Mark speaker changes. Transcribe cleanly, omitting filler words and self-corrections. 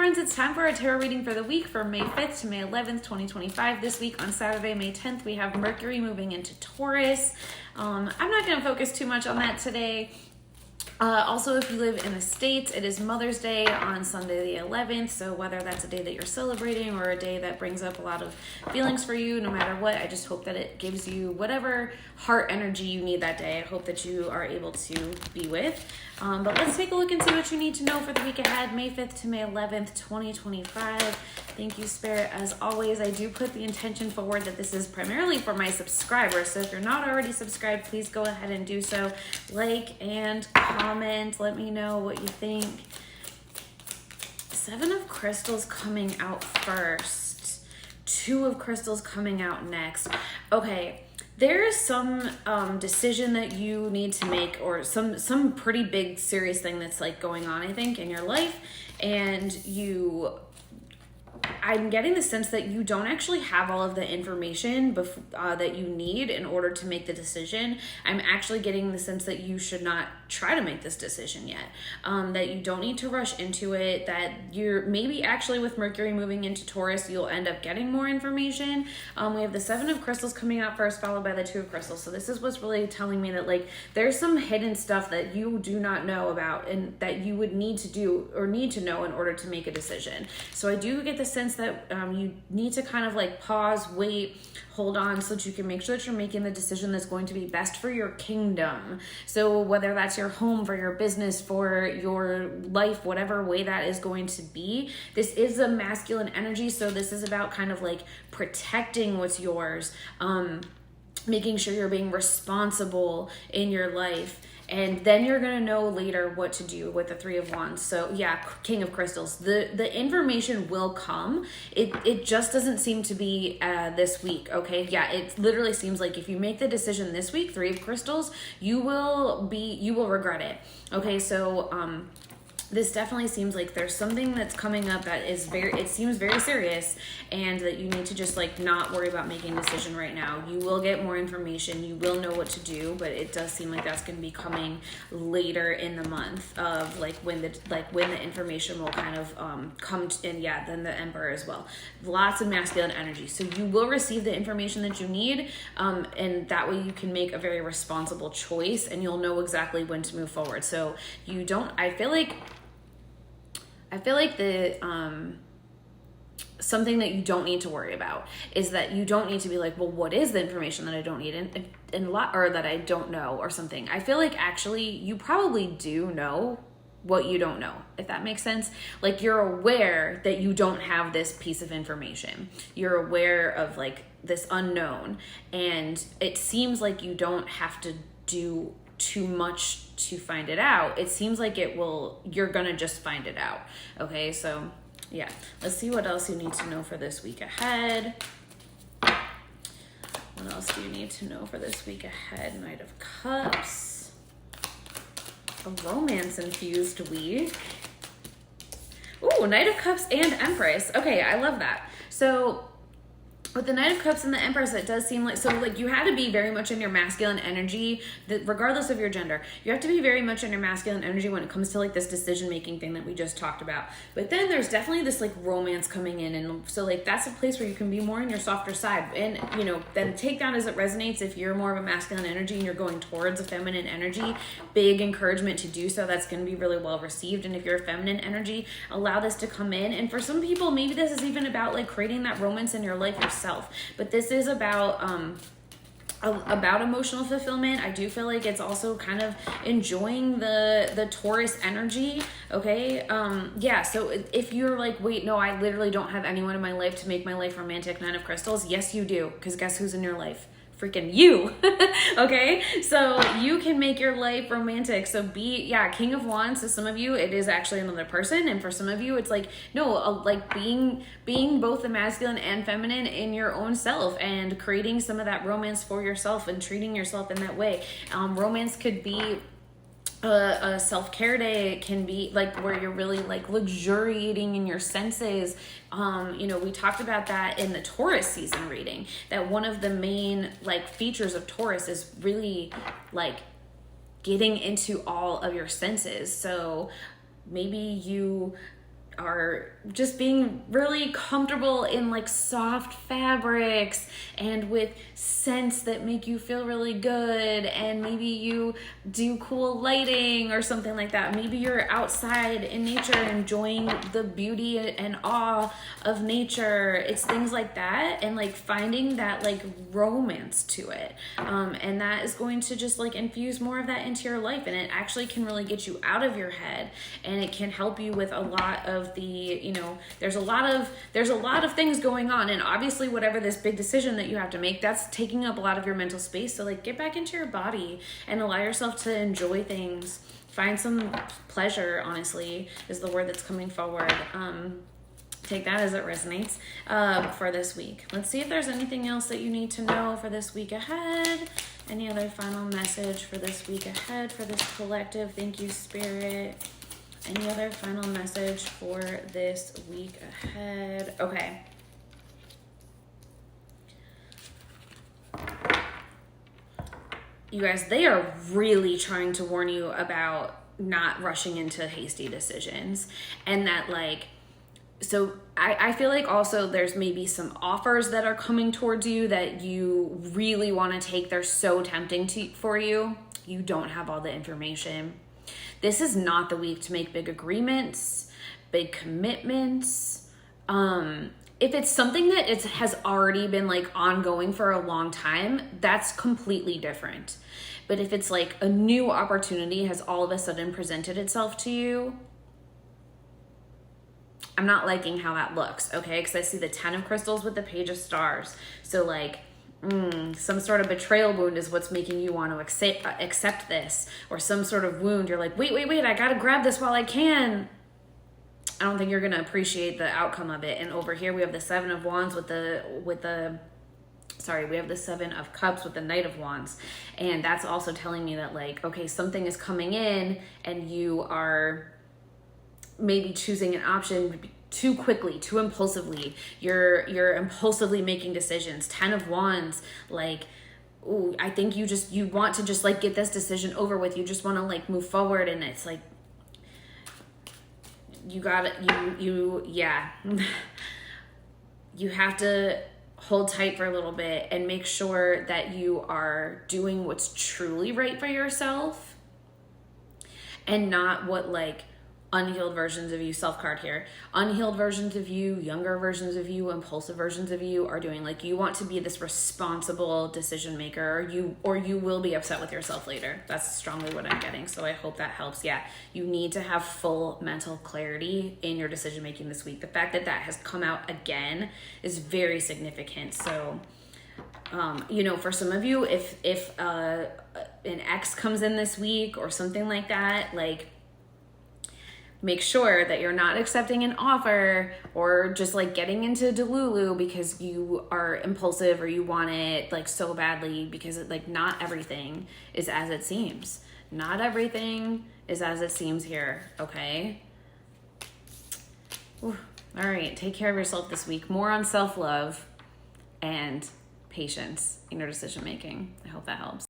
Speaker 1: friends, it's time for our tarot reading for the week from May 5th to May 11th, 2025. This week on Saturday, May 10th, we have Mercury moving into Taurus. I'm not going to focus too much on that today. Also, if you live in the States, it is Mother's Day on Sunday the 11th, so whether that's a day that you're celebrating or a day that brings up a lot of feelings for you, no matter what, I just hope that it gives you whatever heart energy you need that day. I hope that you are able to be with. But let's take a look and see what you need to know for the week ahead, May 5th to May 11th, 2025. Thank you, Spirit. As always, I do put the intention forward that this is primarily for my subscribers, so if you're not already subscribed, please go ahead and do so. Like and comment. Let me know what you think. Seven of Crystals coming out first. Two of Crystals coming out next. Okay. There is some decision that you need to make, or some pretty big serious thing that's like going on, I think, in your life, and I'm getting the sense that you don't actually have all of the information that you need in order to make the decision. I'm actually getting the sense that you should not try to make this decision yet, that you don't need to rush into it, that you're maybe actually with Mercury moving into Taurus, you'll end up getting more information. We have the Seven of Crystals coming out first, followed by the Two of Crystals. So this is what's really telling me that like there's some hidden stuff that you do not know about and that you would need to do or need to know in order to make a decision. So I do get the sense that you need to kind of like pause, wait, hold on, so that you can make sure that you're making the decision that's going to be best for your kingdom. So whether that's your home, for your business, for your life, whatever way that is going to be, this is a masculine energy. So this is about kind of like protecting what's yours, making sure you're being responsible in your life. And then you're going to know later what to do with the Three of Wands. So yeah, King of Crystals. The information will come. It just doesn't seem to be this week, okay? Yeah, it literally seems like if you make the decision this week, Three of Crystals, you will regret it. Okay, so this definitely seems like there's something that's coming up that is it seems very serious, and that you need to just like not worry about making a decision right now. You will get more information, you will know what to do, but it does seem like that's going to be coming later in the month of when the information will kind of come and yeah, then the Emperor as well. Lots of masculine energy. So you will receive the information that you need, and that way you can make a very responsible choice and you'll know exactly when to move forward. So you don't, I feel like the something that you don't need to worry about is that you don't need to be like, well, what is the information that I don't need and or that I don't know or something. I feel like actually you probably do know what you don't know, if that makes sense. Like you're aware that you don't have this piece of information. You're aware of like this unknown, and it seems like you don't have to do too much to find it out. It seems like you're gonna just find it out. Okay, so yeah, let's see what else you need to know for this week ahead. What else do you need to know for this week ahead? Knight of Cups. A romance-infused week. Ooh, Knight of Cups and Empress. Okay, I love that. So with the Knight of Cups and the Empress, it does seem like, so like you had to be very much in your masculine energy, that regardless of your gender, you have to be very much in your masculine energy when it comes to like this decision-making thing that we just talked about. But then there's definitely this like romance coming in. And so like, that's a place where you can be more in your softer side. And you know, then take that as it resonates. If you're more of a masculine energy and you're going towards a feminine energy, big encouragement to do so. That's going to be really well received. And if you're a feminine energy, allow this to come in. And for some people, maybe this is even about like creating that romance in your life yourself. But this is about emotional fulfillment. I do feel like it's also kind of enjoying the Taurus energy. Okay, yeah, so if you're like, wait, no, I literally don't have anyone in my life to make my life romantic, Nine of Crystals, yes you do, because guess who's in your life? Freaking you. Okay, so you can make your life romantic. So King of Wands, to some of you it is actually another person, and for some of you it's like like being both the masculine and feminine in your own self and creating some of that romance for yourself and treating yourself in that way. Romance could be a self-care day. It can be like where you're really like luxuriating in your senses. We talked about that in the Taurus season reading, that one of the main like features of Taurus is really like getting into all of your senses. So maybe you are just being really comfortable in like soft fabrics and with scents that make you feel really good, and maybe you do cool lighting or something like that. Maybe you're outside in nature enjoying the beauty and awe of nature. It's things like that, and like finding that like romance to it, and that is going to just like infuse more of that into your life, and it actually can really get you out of your head, and it can help you with a lot of the, you know, there's a lot of things going on, and obviously whatever this big decision that you have to make, that's taking up a lot of your mental space. So like get back into your body and allow yourself to enjoy things. Find some pleasure, honestly, is the word that's coming forward. Take that as it resonates for this week. Let's see if there's anything else that you need to know for this week ahead. Any other final message for this week ahead for this collective? Thank you, Spirit. Any other final message for this week ahead? Okay. You guys, they are really trying to warn you about not rushing into hasty decisions. And that like, so I feel like also there's maybe some offers that are coming towards you that you really want to take. They're so tempting for you. You don't have all the information. This is not the week to make big agreements, big commitments. If it's something that has already been like ongoing for a long time, that's completely different. But if it's like a new opportunity has all of a sudden presented itself to you, I'm not liking how that looks, okay? Because I see the 10 of crystals with the page of stars. So like, some sort of betrayal wound is what's making you want to accept this, or some sort of wound. You're like, wait, I gotta grab this while I can. I don't think you're gonna appreciate the outcome of it. And over here we have the 7 of wands we have the 7 of cups with the Knight of Wands. And that's also telling me that like, okay, something is coming in and you are maybe choosing an option too quickly, too impulsively. You're impulsively making decisions. 10 of Wands, like, ooh, I think you want to just like get this decision over with. You just want to like move forward, and it's like you have to hold tight for a little bit and make sure that you are doing what's truly right for yourself, and not what like unhealed versions of you, self card here, unhealed versions of you, younger versions of you, impulsive versions of you are doing. Like, you want to be this responsible decision maker, or you will be upset with yourself later. That's strongly what I'm getting. So I hope that helps. Yeah, you need to have full mental clarity in your decision making this week. The fact that that has come out again is very significant. So for some of you, if an ex comes in this week or something like that, like, make sure that you're not accepting an offer or just like getting into Delulu because you are impulsive or you want it like so badly, because like not everything is as it seems. Not everything is as it seems here, okay? All right, take care of yourself this week. More on self-love and patience in your decision making. I hope that helps.